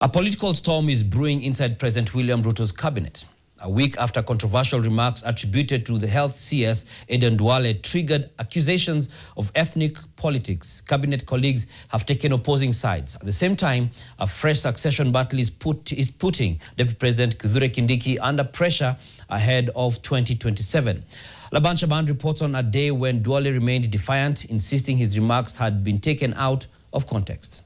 A political storm is brewing inside President William Ruto's cabinet. A week after controversial remarks attributed to the Health CS Duale triggered accusations of ethnic politics, cabinet colleagues have taken opposing sides. At the same time, a fresh succession battle is putting Deputy President Kithure Kindiki under pressure ahead of 2027. Laban Shaban reports on a day when Duale remained defiant, insisting his remarks had been taken out of context.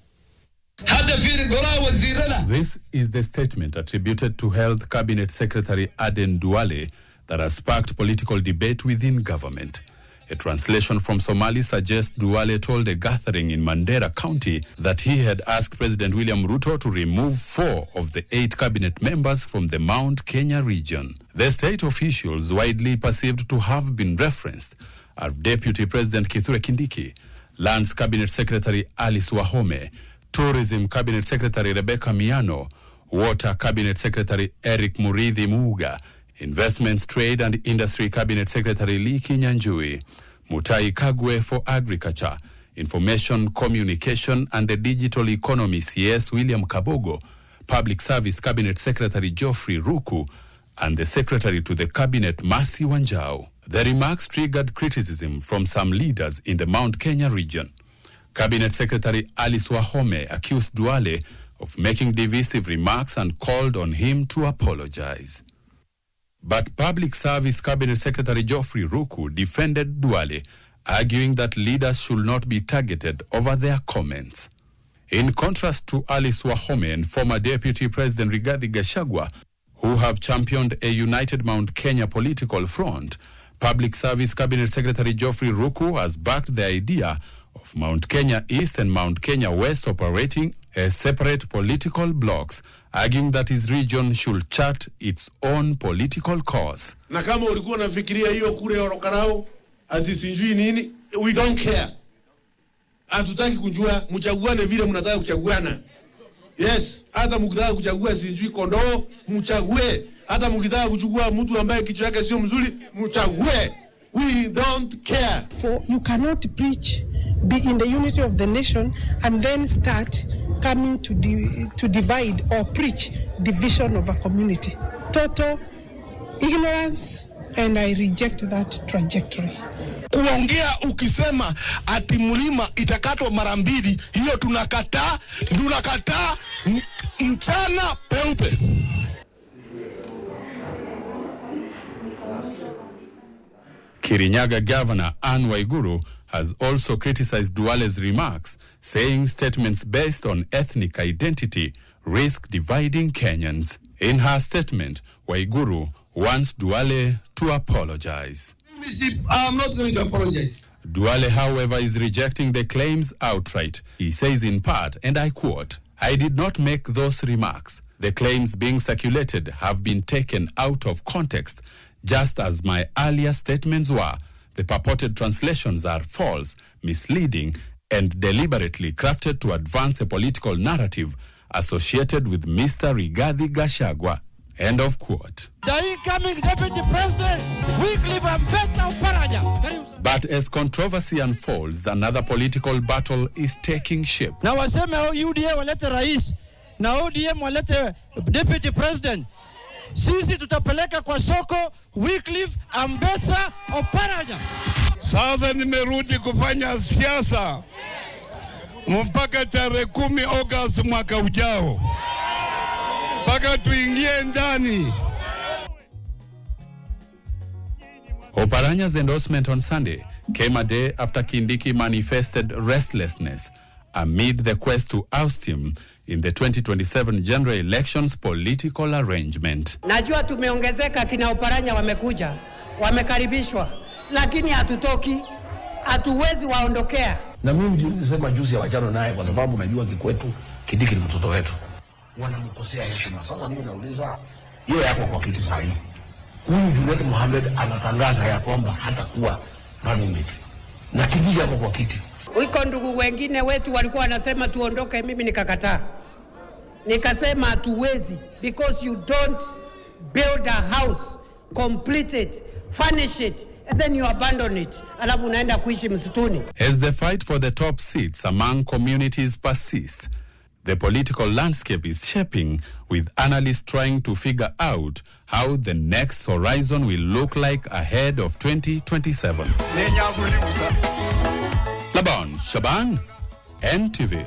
This is the statement attributed to Health Cabinet Secretary Duale that has sparked political debate within government. A translation from Somali suggests Duale told a gathering in Mandera County that he had asked President William Ruto to remove 4 of the 8 cabinet members from the Mount Kenya region. The state officials widely perceived to have been referenced are Deputy President Kithure Kindiki, Lands Cabinet Secretary Alice Wahome, Tourism Cabinet Secretary Rebecca Miano, Water Cabinet Secretary Eric Murithi Muga, Investments, Trade and Industry Cabinet Secretary Lee Kinyanjui, Mutai Kagwe for Agriculture, Information, Communication and the Digital Economy CS William Kabogo, Public Service Cabinet Secretary Geoffrey Ruku, and the Secretary to the Cabinet Mercy Wanjau. The remarks triggered criticism from some leaders in the Mount Kenya region. Cabinet Secretary Alice Wahome accused Duale of making divisive remarks and called on him to apologize. But Public Service Cabinet Secretary Geoffrey Ruku defended Duale, arguing that leaders should not be targeted over their comments. In contrast to Alice Wahome and former Deputy President Rigathi Gachagua, who have championed a united Mount Kenya political front, Public Service Cabinet Secretary Geoffrey Ruku has backed the idea of Mount Kenya East and Mount Kenya West operating as separate political blocks, arguing that his region should chart its own political course. Na kama ulikuwa unafikiria hiyo kure orokarao ati sijui nini, we don't care. Hatutaki kujua, mchaguane vile mnataka kuchaguana. Yes, hata mkitaka kuchagua sijui kondoo, mchague. Hata mkitaka kuchagua mtu ambaye kichwa yake sio mzuri, mchague. We don't care. For you cannot preach, be in the unity of the nation, and then start coming to divide or preach division of a community. Total ignorance, and I reject that trajectory. Kuongea ukisema ati mlima itakatwa mara mbili, hiyo tunakataa mchana peupe. Kirinyaga Governor Anne Waiguru has also criticized Duale's remarks, saying statements based on ethnic identity risk dividing Kenyans. In her statement, Waiguru wants Duale to apologize. I'm not going to apologize. Duale, however, is rejecting the claims outright. He says in part, and I quote, "I did not make those remarks. The claims being circulated have been taken out of context, just as my earlier statements were. The purported translations are false, misleading, and deliberately crafted to advance a political narrative associated with Mr. Rigathi Gachagua." End of quote. The incoming Deputy President, Wycliffe Ambetsa Oparanya. But as controversy unfolds, another political battle is taking shape. Na waseme UDA walete rais, na ODM walete Deputy President. Sisi tutapeleka kwa soko Wycliffe Ambetsa Oparanya. Sasa nimerudi kufanya siasa mpaka tarehe 10 Agosti mwaka ujao. Mpaka tuingie ndani. Oparanya's endorsement on Sunday came a day after Kindiki manifested restlessness amid the quest to oust him in the 2027 general elections political arrangement. Najua tumeongezeka, kina Oparanya wamekuja, wamekaribishwa, lakini hatutoki, hatuwezi waondokea. Na mimi nilisema juzi ya wajano naye kwa sababu najua kikwetu Kindiki ni mtoto wetu. Wanamkosea heshima. Sasa mimi nauliza, hiyo yako kwa kiti sahihi. Huyu Juliet Mohamed anatangaza ya kwamba hatakuwa running mate. Na Kindiki yako kwa kiti. Wiko ndugu wengine wetu walikuwa wanasema tuondoke, mimi nikakataa. Nikasema hatuwezi, because you don't build a house, complete it, furnish it, and then you abandon it. Alafu unaenda kuishi msituni. As the fight for the top seats among communities persists, the political landscape is shaping, with analysts trying to figure out how the next horizon will look like ahead of 2027. Laban Shaban, NTV.